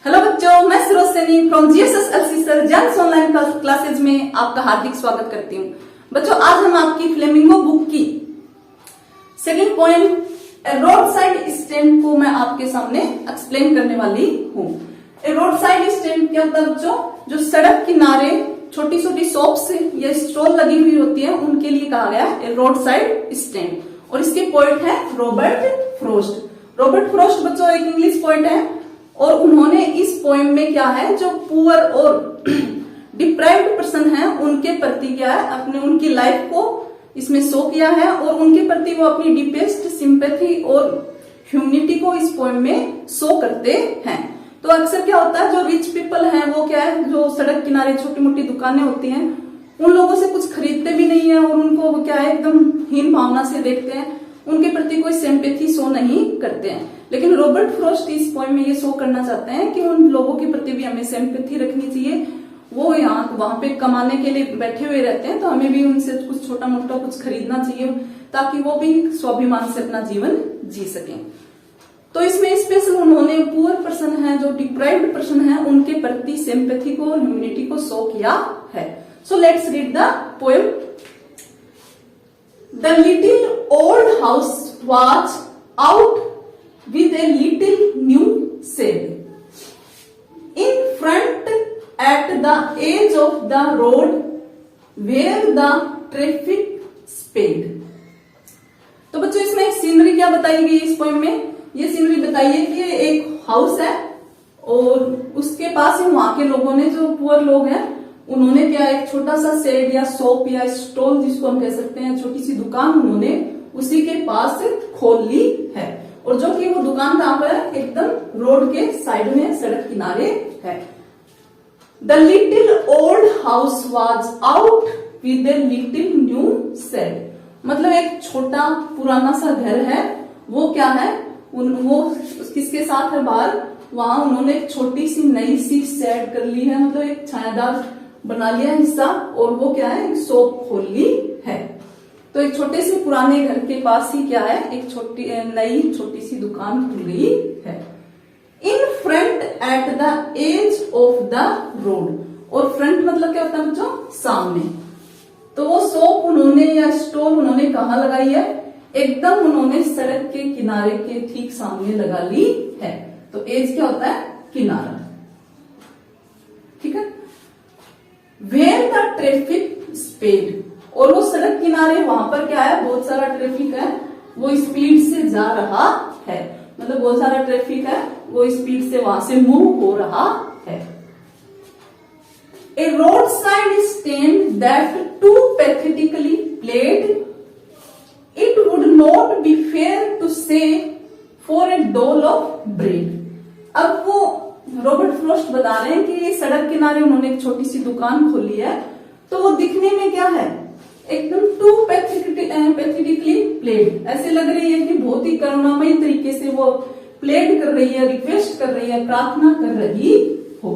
Hello बच्चों, मैं Saroj Saini from GSS sir James online classes में आपका हार्दिक स्वागत करती हूँ। बच्चों, आज हम आपकी फ्लेमिंगो बुक की second point road side stand को मैं आपके सामने एक्सप्लेन करने वाली हूँ। रोड साइड स्टैंड क्या होता है बच्चों? जो सड़क किनारे छोटी छोटी शॉप्स या स्टॉल लगी हुई होती है उनके लिए कहा गया है रोड साइड स्टैंड। और इसके पोएट है रॉबर्ट फ्रॉस्ट। रॉबर्ट फ्रॉस्ट बच्चों एक इंग्लिश पोएट है और उन्होंने इस पोएम में क्या है जो पुअर और डिप्राइव्ड पर्सन है उनके प्रति क्या है अपने उनकी लाइफ को इसमें शो किया है और उनके प्रति वो अपनी डीपेस्ट सिंपैथी और ह्यूमनिटी को इस पोएम में शो करते हैं। तो अक्सर क्या होता है जो रिच पीपल हैं वो क्या है जो सड़क किनारे छोटी मोटी दुकानें होती हैं उन लोगों से कुछ खरीदते भी नहीं है और उनको क्या है एकदम हीन भावना से देखते हैं, उनके प्रति कोई सिंपैथी शो नहीं करते हैं। लेकिन रॉबर्ट फ्रॉस्ट इस पोएम में ये शो करना चाहते हैं कि उन लोगों के प्रति भी हमें सिंपैथी रखनी चाहिए। वो यहाँ वहां पे कमाने के लिए बैठे हुए रहते हैं तो हमें भी उनसे कुछ छोटा मोटा कुछ खरीदना चाहिए ताकि वो भी स्वाभिमान से अपना जीवन जी सकें। तो इसमें स्पेशल उन्होंने पुअर पर्सन है जो डिप्राइव्ड पर्सन है उनके प्रति सिंपैथी को और ह्यूमनिटी को शो किया है। So let's read the poem. The little old house was out with a little new shed. In front at the edge of the road where the traffic sped. तो बच्चों इसमें एक scenery क्या बताई गई इस पोएम में? ये सीनरी बताइए कि एक हाउस है और उसके पास ही वहां के लोगों ने जो पुअर लोग हैं उन्होंने क्या एक छोटा सा शेड या शॉप या स्टॉल जिसको हम कह सकते हैं छोटी सी दुकान उन्होंने उसी के पास खोल ली है। और जो कि वो दुकान कहां पर है? एकदम रोड के साइड में सड़क किनारे है। The little old house was out with a little new shed. मतलब एक छोटा पुराना सा घर है वो क्या है वो किसके साथ है बाहर? वहां उन्होंने एक छोटी सी नई सी शेड कर ली है, मतलब एक छायादार बना लिया हिस्सा और वो क्या है एक शॉप खोल ली है। तो एक छोटे से पुराने घर के पास ही क्या है एक नई छोटी सी दुकान खुल गई है। In front at the edge of the road. और फ्रंट मतलब क्या होता है बच्चों? सामने। तो वो शॉप उन्होंने या स्टॉल उन्होंने कहाँ लगाई है? एकदम उन्होंने सड़क के किनारे के ठीक सामने लगा ली है। तो एज क्या होता है? किनारा। ठीक है। Where the traffic speed. और वो सड़क किनारे वहां पर क्या है बहुत सारा ट्रैफिक है वो स्पीड से जा रहा है, मतलब बहुत सारा ट्रैफिक है वो स्पीड से वहां से मूव हो रहा है। A roadside stand that too pathetically pled it would not be fair to say for a dole of bread. अब वो रॉबर्ट फ्रॉस्ट बता रहे हैं कि सड़क किनारे उन्होंने एक छोटी सी दुकान खोली है तो वो दिखने में क्या है एकदम टू पैथेटिकली प्लेड, ऐसे लग रही है कि बहुत ही करुणामयी तरीके से वो प्लेड कर रही है, रिक्वेस्ट कर रही है, प्रार्थना कर रही हो।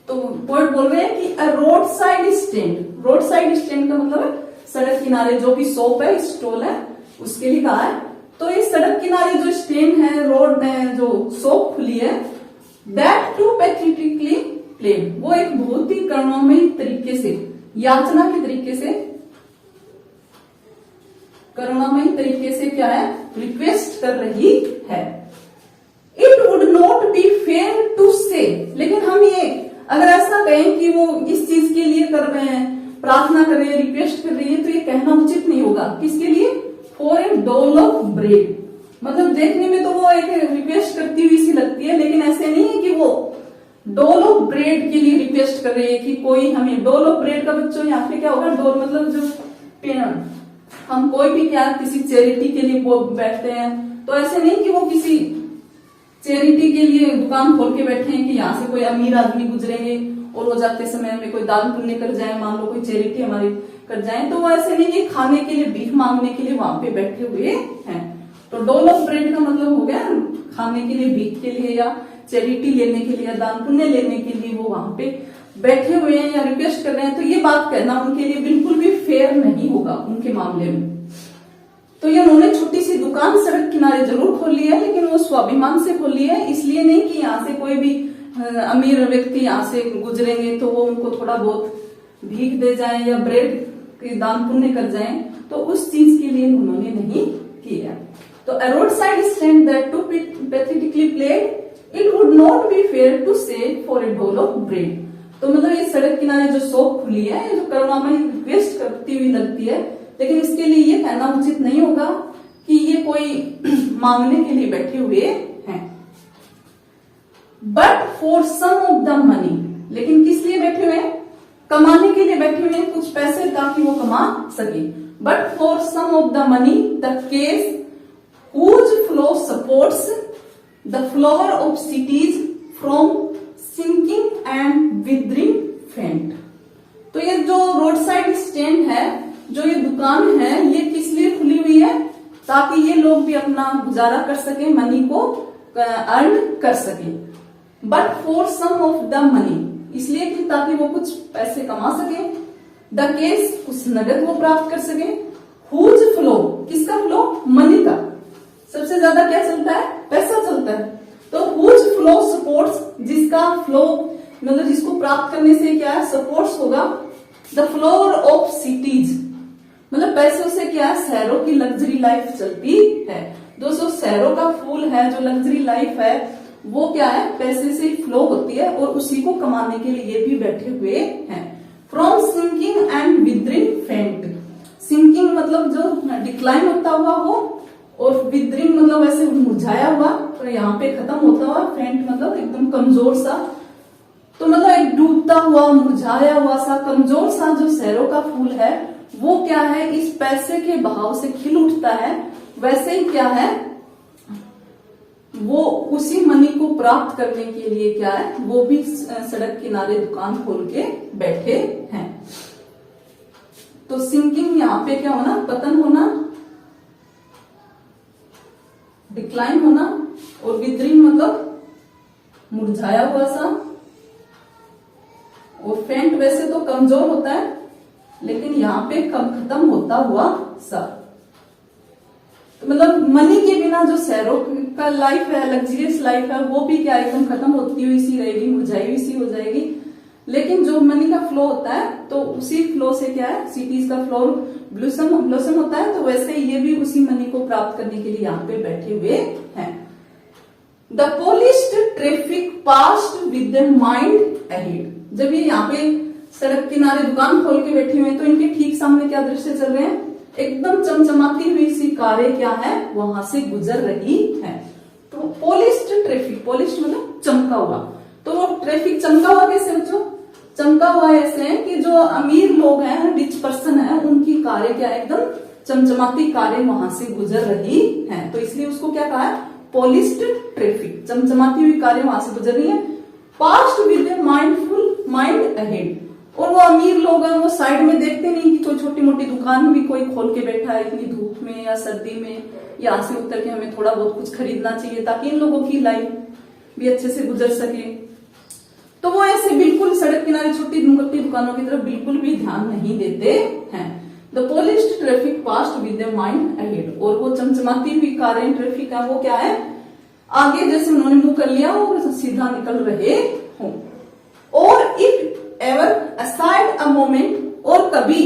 तो पोएट बोल रहे हैं कि road side stand. Road side stand का मतलब सड़क किनारे जो भी शॉप है स्टॉल है उसके लिए कहा है। तो इस सड़क किनारे जो स्टैंड है रोड में जो शॉप खुली है दैट टू पैथेटिकली प्लेड, वो एक बहुत ही करुणामयी तरीके से याचना के तरीके से करुणामयी तरीके से क्या है रिक्वेस्ट कर रही है। It would not be fair to say. लेकिन हम ये अगर ऐसा कहें कि वो इस चीज के लिए कर रहे हैं प्रार्थना कर रही है रिक्वेस्ट कर रही है तो ये कहना उचित नहीं होगा। किसके लिए? For a dole of bread. मतलब देखने में तो वो एक रिक्वेस्ट करती हुई सी लगती है लेकिन ऐसे नहीं है कि वो डोल ऑफ ब्रेड के लिए रिक्वेस्ट कर रही है कि कोई हमें डोल ऑफ ब्रेड का बच्चों यहाँ पे क्या होगा डोल मतलब जो हम कोई भी क्या किसी चैरिटी के लिए बैठते हैं तो ऐसे नहीं कि वो किसी चैरिटी के लिए दुकान खोल के बैठे हैं कि यहाँ से कोई अमीर आदमी गुजरेंगे और वो जाते समय हमें कोई दान पुण्य कर जाए, मान लो कोई चैरिटी हमारी कर जाए तो वो ऐसे नहीं कि खाने के लिए भीख मांगने के लिए वहां पे बैठे हुए हैं। तो डोल ऑफ ब्रेड का मतलब हो गया खाने के लिए भीख के लिए या चैरिटी लेने के लिए या दान पुण्य लेने के लिए वो वहां पे बैठे हुए हैं या रिक्वेस्ट कर रहे हैं। तो ये बात कहना उनके लिए बिल्कुल भी फेयर नहीं होगा उनके मामले में। तो ये उन्होंने छोटी सी दुकान सड़क किनारे जरूर खोली है, लेकिन वो स्वाभिमान से खोली है, इसलिए नहीं कि यहाँ से कोई भी अमीर व्यक्ति यहाँ से गुजरेंगे तो वो उनको थोड़ा बहुत भीख दे जाए या ब्रेड के दान पुण्य कर जाए, तो उस चीज के लिए उन्होंने नहीं किया। तो a roadside stand that too pathetically played, it would not be fair to say for a bowl of bread। तो मतलब ये सड़क किनारे जो शॉप खुली है, जो करुणामयी रिक्वेस्ट करती हुई लगती है, लेकिन इसके लिए ये कहना उचित नहीं होगा कि ये कोई मांगने के लिए बैठे हुए हैं। But for some of the money, लेकिन किस लिए बैठे हुए हैं? कमाने के लिए बैठे हुए हैं, कुछ पैसे ताकि वो कमा सके। But for some of the money the case whose flow supports the flower of cities from sinking and withering faint। तो ये जो रोड साइड स्टैंड है, जो ये दुकान है, ये किस लिए खुली हुई है? ताकि ये लोग भी अपना गुजारा कर सके, मनी को अर्न कर सके। But for some of the money, इसलिए कि ताकि वो कुछ पैसे कमा सके। द केस, कुछ नगद वो प्राप्त कर सके। हुज फ्लो, किसका फ्लो? मनी का। सबसे ज्यादा क्या चलता है? पैसा चलता है। तो हुज फ्लो सपोर्ट्स, जिसका फ्लो मतलब जिसको प्राप्त करने से क्या है? सपोर्ट्स होगा द फ्लोर ऑफ सिटीज, मतलब पैसों से क्या है? शहरों की लग्जरी लाइफ चलती है। दोस्तों शहरों का फूल है, जो लग्जरी लाइफ है, वो क्या है? पैसे से फ्लो होती है, और उसी को कमाने के लिए भी बैठे हुए हैं। फ्रॉम सिंकिंग एंड विदरिंग फेंट, सिंकिंग मतलब जो डिक्लाइन होता हुआ हो, और विदरिंग मतलब ऐसे मुरझाया हुआ, तो यहाँ पे खत्म होता हुआ। फेंट मतलब एकदम कमजोर सा, तो मतलब एक डूबता हुआ, मुरझाया हुआ सा, कमजोर सा जो शहरों का फूल है, वो क्या है? इस पैसे के बहाव से खिल उठता है। वैसे ही क्या है, वो उसी मनी को प्राप्त करने के लिए क्या है? वो भी सड़क किनारे दुकान खोल के बैठे हैं। तो सिंकिंग यहाँ पे क्या होना? पतन होना, डिक्लाइन होना, और विदरिंग मतलब मुरझाया हुआ सा, और फेंट वैसे तो कमजोर होता है, लेकिन यहाँ पे खत्म होता हुआ सा। तो मतलब मनी के बिना जो शहरों का लाइफ है, लग्जरियस लाइफ है, वो भी क्या एकदम खत्म होती हुई सी रहेगी, मुरझाई हुई सी हो जाएगी। लेकिन जो मनी का फ्लो होता है, तो उसी फ्लो से क्या है? सिटीज का फ्लो ब्लॉसम होता है। तो वैसे ये भी उसी मनी को प्राप्त करने के लिए यहाँ पे बैठे हुए हैं। The polished traffic passed with the mind ahead, जब ये यहाँ पे सड़क किनारे दुकान खोल के बैठे हुए हैं, तो इनके ठीक सामने क्या दृश्य चल रहे हैं? एकदम चमचमाती हुई सी कारें क्या है? वहां से गुजर रही है। तो पोलिश्ड ट्रैफिक, पोलिश्ड मतलब चमका हुआ। तो वो ट्रैफिक चमका हुआ कैसे बच्चों? चमका हुआ ऐसे है कि जो अमीर लोग हैं, रिच पर्सन है, उनकी कारें क्या एकदम चमचमाती कारें वहां से गुजर रही हैं। तो इसलिए उसको क्या कहा है? पॉलिश्ड ट्रैफिक, चमचमाती हुई कारें वहां से गुजर रही हैं। Past with A mindful mind ahead, और वो अमीर लोग हैं, वो साइड में देखते नहीं कि कोई छोटी मोटी दुकान भी कोई खोल के बैठा है इतनी धूप में या सर्दी में, यहाँ से उतर के हमें थोड़ा बहुत कुछ खरीदना चाहिए ताकि इन लोगों की लाइफ भी अच्छे से गुजर सके। तो वो ऐसे बिल्कुल सड़क किनारे छोटी मोटी दुकानों की तरफ बिल्कुल भी ध्यान नहीं देते हैं। The polished traffic past with the mind ahead, और वो चमचमाती हुई कारें, ट्रैफिक है, वो क्या है? आगे जैसे उन्होंने मुंह कर लिया और सीधा निकल रहे हो। और if ever aside a moment, और कभी,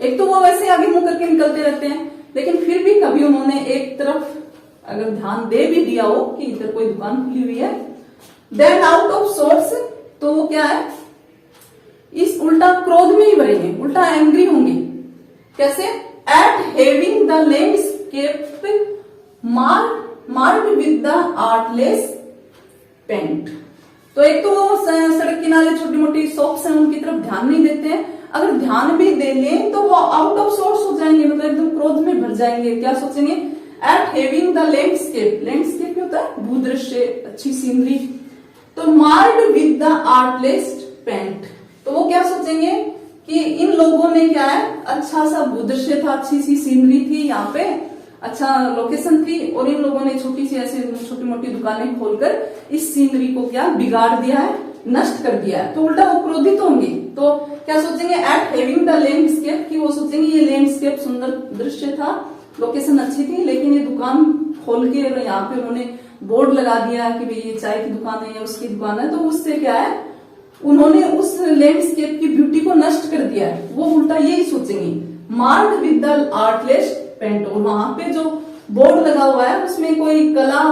एक तो वो वैसे आगे मुंह करके निकलते रहते हैं, लेकिन फिर भी कभी उन्होंने एक तरफ अगर ध्यान दे भी दिया हो कि इधर कोई दुकान खुली हुई है, देन आउट ऑफ सोर्स, तो वो क्या है? इस उल्टा क्रोध में ही भरेंगे, उल्टा एंग्री होंगे। कैसे? At having the landscape marked with the artless paint. तो एक तो वो सड़क किनारे छोटी मोटी शॉप्स हैं, उनकी तरफ ध्यान नहीं देते हैं। अगर ध्यान भी दे लें तो वो आउट ऑफ सोर्स हो जाएंगे, मतलब एकदम क्रोध में भर जाएंगे। क्या सोचेंगे? At having the landscape, landscape क्या होता है? भूदृश्य, अच्छी सीनरी। तो marked with the artless paint, तो वो क्या सोचेंगे कि इन लोगों ने क्या है? अच्छा सा भूदृश्य था, अच्छी सी सीनरी थी, यहाँ पे अच्छा लोकेशन थी, और इन लोगों ने छोटी सी ऐसे छोटी मोटी दुकानें खोलकर इस सीनरी को क्या बिगाड़ दिया है, नष्ट कर दिया है। तो उल्टा वो क्रोधित होंगे। तो क्या सोचेंगे? एट हैविंग द लैंडस्केप, कि वो सोचेंगे ये लैंडस्केप सुंदर दृश्य था, लोकेशन अच्छी थी, लेकिन ये दुकान खोल के यहाँ पे उन्होंने बोर्ड लगा दिया कि भाई ये चाय की दुकान है या उसकी दुकान है, तो उससे क्या है, उन्होंने उस लैंडस्केप की ब्यूटी को नष्ट कर दिया है। वो उल्टा यही सोचेंगे, marked with the artless paint, और वहां पे जो बोर्ड लगा हुआ है उसमें कोई कला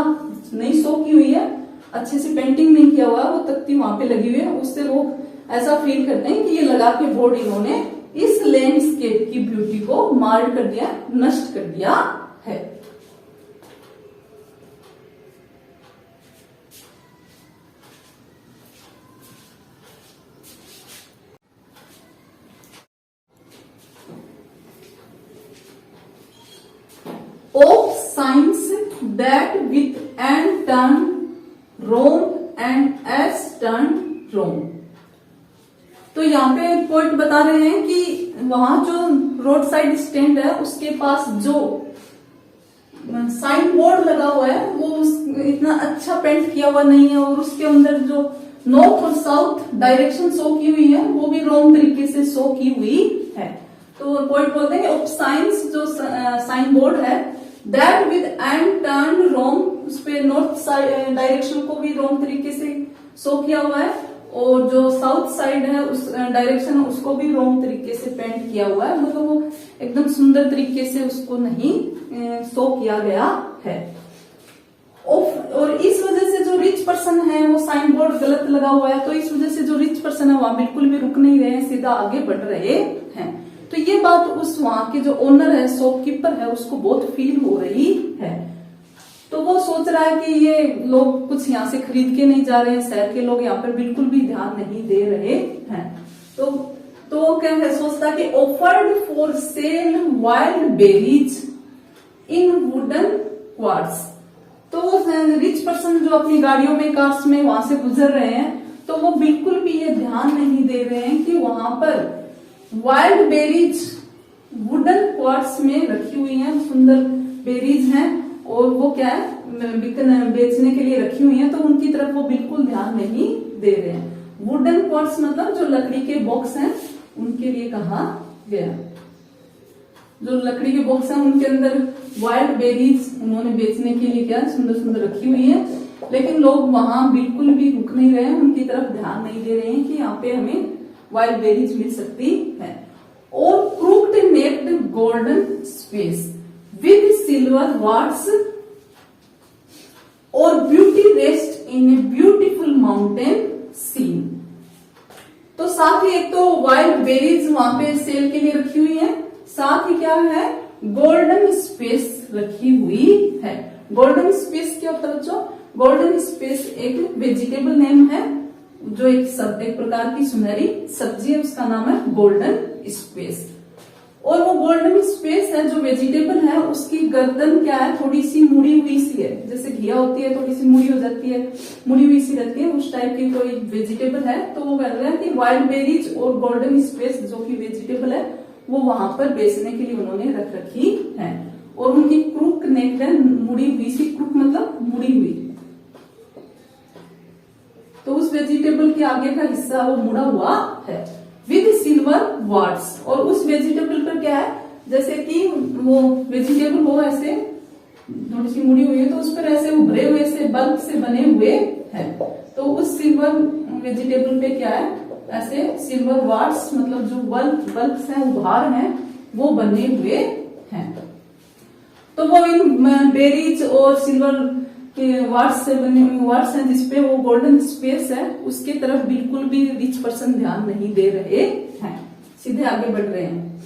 नहीं शो की हुई है, अच्छे से पेंटिंग नहीं किया हुआ है, वो तख्ती वहां पे लगी हुई है, उससे लोग ऐसा फील करते हैं कि ये लगा के बोर्ड इन्होंने इस लैंडस्केप की ब्यूटी को मार्ड कर दिया, नष्ट कर दिया है। Of signs that with and turn Rome and as turn Rome। तो यहाँ पे पॉइंट बता रहे हैं कि वहां जो रोड साइड स्टैंड है उसके पास जो साइन बोर्ड लगा हुआ है वो इतना अच्छा पेंट किया हुआ नहीं है, और उसके अंदर जो नॉर्थ और साउथ डायरेक्शन शो की हुई है वो भी रॉन्ग तरीके से शो की हुई है। तो पॉइंट बोलते हैं ऑफ साइंस, जो साइन बोर्ड है, that with and turn wrong, उस पे नॉर्थ डायरेक्शन को भी रॉन्ग तरीके से शो किया हुआ है, और जो साउथ साइड है उस डायरेक्शन उसको भी रॉन्ग तरीके से पेंट किया हुआ है, मतलब वो एकदम सुंदर तरीके से उसको नहीं शो किया गया है। और इस वजह से जो रिच पर्सन है वो साइन बोर्ड गलत लगा हुआ है, तो इस वजह से जो रिच पर्सन है वहां बिल्कुल भी रुक नहीं रहे हैं, सीधा आगे बढ़ रहे हैं। तो ये बात उस वहां के जो ओनर है, शॉपकीपर है, उसको बहुत फील हो रही है। तो वो सोच रहा है कि ये लोग कुछ यहाँ से खरीद के नहीं जा रहे हैं, शहर के लोग यहाँ पर बिल्कुल भी ध्यान नहीं दे रहे हैं। तो क्या है, सोचता कि offered for sale wild berries in wooden quartz. तो रिच पर्सन जो अपनी गाड़ियों में, कार्स में वहां से गुजर रहे हैं, तो वो बिल्कुल भी ये ध्यान नहीं दे रहे हैं कि वहां पर वाइल्ड बेरीज वुडन क्वार्ट्स में रखी हुई हैं, सुंदर बेरीज हैं, और वो क्या है, बेचने के लिए रखी हुई हैं, तो उनकी तरफ वो बिल्कुल ध्यान नहीं दे रहे हैं। वुडन क्वार्ट्स मतलब जो लकड़ी के बॉक्स हैं उनके लिए कहा गया। जो लकड़ी के बॉक्स हैं उनके अंदर वाइल्ड बेरीज उन्होंने बेचने के लिए क्या सुंदर सुंदर रखी हुई है, लेकिन लोग वहां बिल्कुल भी रुक नहीं रहे हैं, उनकी तरफ ध्यान नहीं दे रहे हैं कि यहाँ पे हमें वाइल्ड बेरीज मिल सकती है। और crooked necked golden space with silver warts और beauty rest in a beautiful mountain scene. तो साथ ही एक तो वाइल्ड बेरीज वहां पे सेल के लिए रखी हुई है, साथ ही क्या है, गोल्डन स्पेस रखी हुई है। गोल्डन स्पेस क्या होता है बच्चों? गोल्डन स्पेस एक वेजिटेबल नेम है, जो एक प्रकार की सुनहरी सब्जी है, उसका नाम है गोल्डन स्पेस। और वो गोल्डन स्पेस है जो वेजिटेबल है, उसकी गर्दन क्या है, थोड़ी सी मुड़ी हुई सी है, जैसे घिया होती है थोड़ी सी मुड़ी हो जाती है, मुड़ी हुई सी रहती है, उस टाइप की कोई वेजिटेबल है। तो वो कह रहे हैं कि वाइल्ड बेरीज और गोल्डन स्पेस जो कि वेजिटेबल है वो वहां पर बेचने के लिए उन्होंने रख रखी है। और उनकी क्रूक नेक है, मुड़ी हुई सी, क्रूक मतलब मुड़ी हुई, तो उस वेजिटेबल के आगे का हिस्सा वो मुड़ा हुआ है विद सिल्वर वाट्स। और उस वेजिटेबल पर क्या है, जैसे कि वो वेजिटेबल हो ऐसे थोड़ी सी मुड़ी हुई है, तो उस पर ऐसे उभरे हुए से बल्ब से बने हुए हैं। तो उस सिल्वर वेजिटेबल पे क्या है, ऐसे सिल्वर वाट्स मतलब जो बल्ब हैं, उभार हैं, वो बने हुए हैं। तो वो इन बेरीज और सिल्वर के वाट्स से बने हुए वाट्स हैं जिसपे वो गोल्डन स्पेस है, उसके तरफ बिल्कुल भी रिच पर्सन ध्यान नहीं दे रहे हैं, सीधे आगे बढ़ रहे हैं।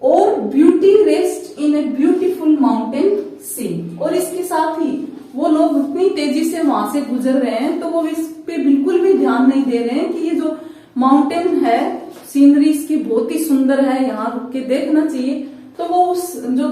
और beauty rest in a beautiful mountain scene. और इसके साथ ही वो लोग इतनी तेजी से वहां से गुजर रहे हैं, तो वो इस पे बिल्कुल भी ध्यान नहीं दे रहे हैं कि ये जो माउंटेन है, सीनरी इसकी बहुत ही सुंदर है, यहाँ रुक के देखना चाहिए। तो वो उस जो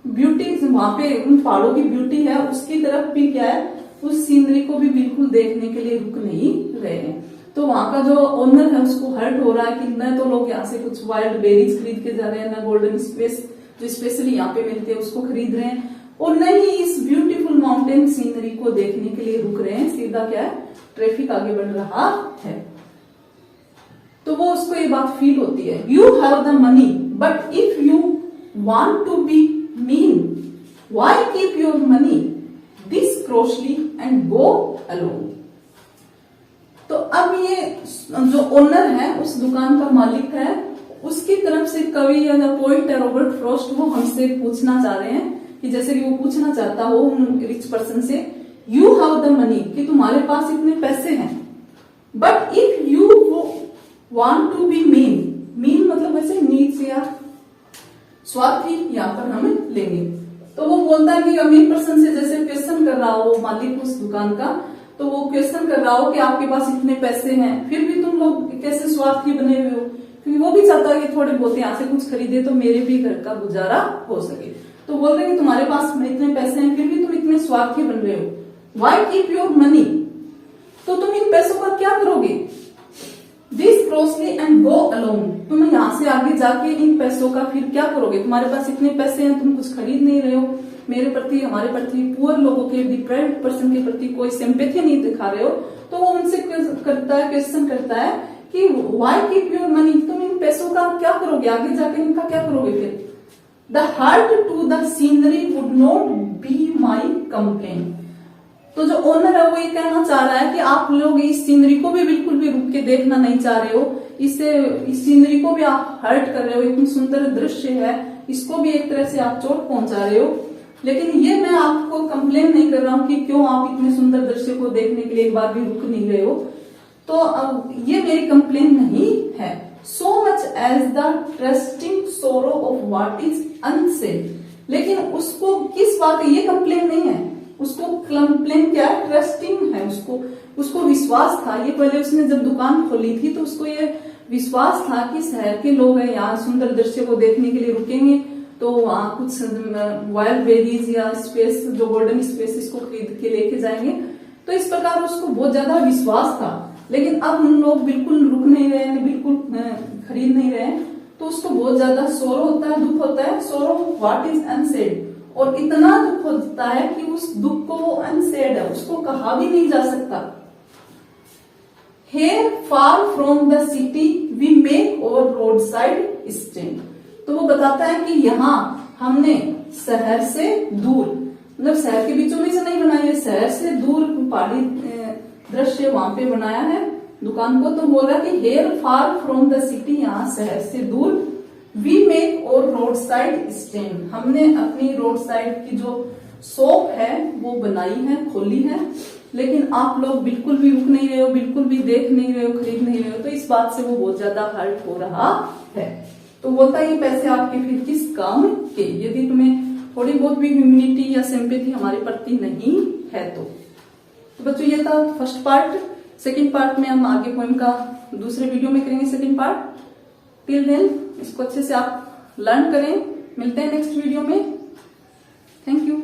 ब्यूटी वहां पे उन पहाड़ों की ब्यूटी है उसकी तरफ भी क्या है, उस सीनरी को भी बिल्कुल देखने के लिए रुक नहीं रहे हैं। तो वहां का जो ओनर है उसको हर्ट हो रहा है कि न तो लोग यहाँ से कुछ वाइल्ड बेरीज खरीद के जा रहे हैं, न गोल्डन स्पेस जो स्पेशली यहाँ पे मिलते हैं उसको खरीद रहे हैं, और न ही इस ब्यूटीफुल माउंटेन सीनरी को देखने के लिए रुक रहे हैं, सीधा क्या है, ट्रैफिक आगे बढ़ रहा है। तो वो उसको ये बात फील होती है, you have the money but if you want to be mean? Why keep your money this closely and go alone? तो अब ये जो ओनर है, उस दुकान का मालिक है, उसकी तरफ से कवि या पोइट रॉबर्ट फ्रॉस्ट वो हमसे पूछना चाह रहे हैं कि जैसे कि वो पूछना चाहता हो रिच पर्सन से, यू हैव द मनी, कि तुम्हारे पास इतने पैसे हैं, but if you want to be mean, mean मतलब वैसे नीच या स्वार्थी यहाँ पर हम लेंगे। तो वो बोलता है कि अमीर पर्सन से जैसे क्वेश्चन कर रहा हो मालिक उस दुकान का, तो वो क्वेश्चन कर रहा हो कि आपके पास इतने पैसे हैं, फिर भी तुम लोग कैसे स्वार्थी बने हुए हो, क्योंकि वो भी चाहता है कि थोड़े बहुत यहाँ से कुछ खरीदे तो मेरे भी घर का गुजारा हो सके। तो बोल रहे कि तुम्हारे पास इतने पैसे हैं, फिर भी तुम इतने स्वार्थी बन रहे हो, वाई कीप योर मनी, तो तुम इन पैसों का क्या करोगे, this closely and go alone, तुम यहाँ से आगे जाके इन पैसों का फिर क्या करोगे, तुम्हारे पास इतने पैसे हैं, तुम कुछ खरीद नहीं रहे हो, मेरे प्रति हमारे प्रति पुअर लोगों के डिप्राइव्ड पर्सन के प्रति कोई सिंपैथी नहीं दिखा रहे हो। तो वो उनसे क्वेश्चन करता है कि व्हाई कीप योर मनी, तुम इन पैसों का क्या करोगे, आगे जाके इनका क्या करोगे फिर। The heart to the scenery would not be my complain, तो जो ओनर है वो ये कहना चाह रहा है कि आप लोग इस सीनरी को भी बिल्कुल भी रुक के देखना नहीं चाह रहे हो, इस सीनरी को भी आप हर्ट कर रहे हो, इतनी सुंदर दृश्य है, इसको भी एक तरह से आप चोट पहुंचा रहे हो। लेकिन ये मैं आपको कंप्लेन नहीं कर रहा हूं कि क्यों आप इतने सुंदर दृश्य को देखने के लिए एक बार भी रुक नहीं रहे हो, तो अब ये मेरी कंप्लेन नहीं है। So much as the trusting sorrow of what is unsaid, लेकिन उसको किस बात, ये कंप्लेन नहीं है, उसको कंप्लेन क्या है, ट्रस्टिंग है, उसको विश्वास था, ये पहले उसने जब दुकान खोली थी तो उसको ये विश्वास था कि शहर के लोग हैं यहाँ सुंदर दृश्य को देखने के लिए रुकेंगे, तो वहां कुछ वाइल्ड बेरीज या स्पेस, जो गोल्डन स्पेस, इसको खरीद के लेके जाएंगे, तो इस प्रकार उसको बहुत ज्यादा विश्वास था। लेकिन अब उन लोग बिल्कुल रुक नहीं रहे हैं, बिल्कुल खरीद नहीं रहे हैं, तो उसको बहुत ज्यादा सोरो होता है, दुख होता है, सोरो व्हाट इज अनसेड, और इतना दुख होता है कि उस दुख को वो अनसेड है, उसको कहा भी नहीं जा सकता। Here far from the city we make our roadside stand, तो वो बताता है कि यहाँ हमने शहर से दूर, मतलब शहर के बीचों बीच नहीं बनाई है, शहर से दूर पहाड़ी दृश्य वहां पे बनाया है दुकान को। तो बोल रहा है कि here far from the city, यहाँ शहर से दूर, we make our roadside stand, हमने अपनी रोड साइड की जो शॉप है वो बनाई है, खोली है, लेकिन आप लोग बिल्कुल भी रुक नहीं रहे हो, बिल्कुल भी देख नहीं रहे हो, खरीद नहीं रहे हो, तो इस बात से वो बहुत ज्यादा हर्ट हो रहा है। तो बोलता है ये पैसे आपके फिर किस काम के, यदि तुम्हें थोड़ी बहुत भी ह्यूमैनिटी या सिंपैथी हमारे प्रति नहीं है तो बच्चों ये था फर्स्ट पार्ट। सेकंड पार्ट में हम आगे पोएम का दूसरे वीडियो में करेंगे सेकंड पार्ट। टिल देन इसको अच्छे से आप लर्न करें, मिलते हैं नेक्स्ट वीडियो में। Thank you.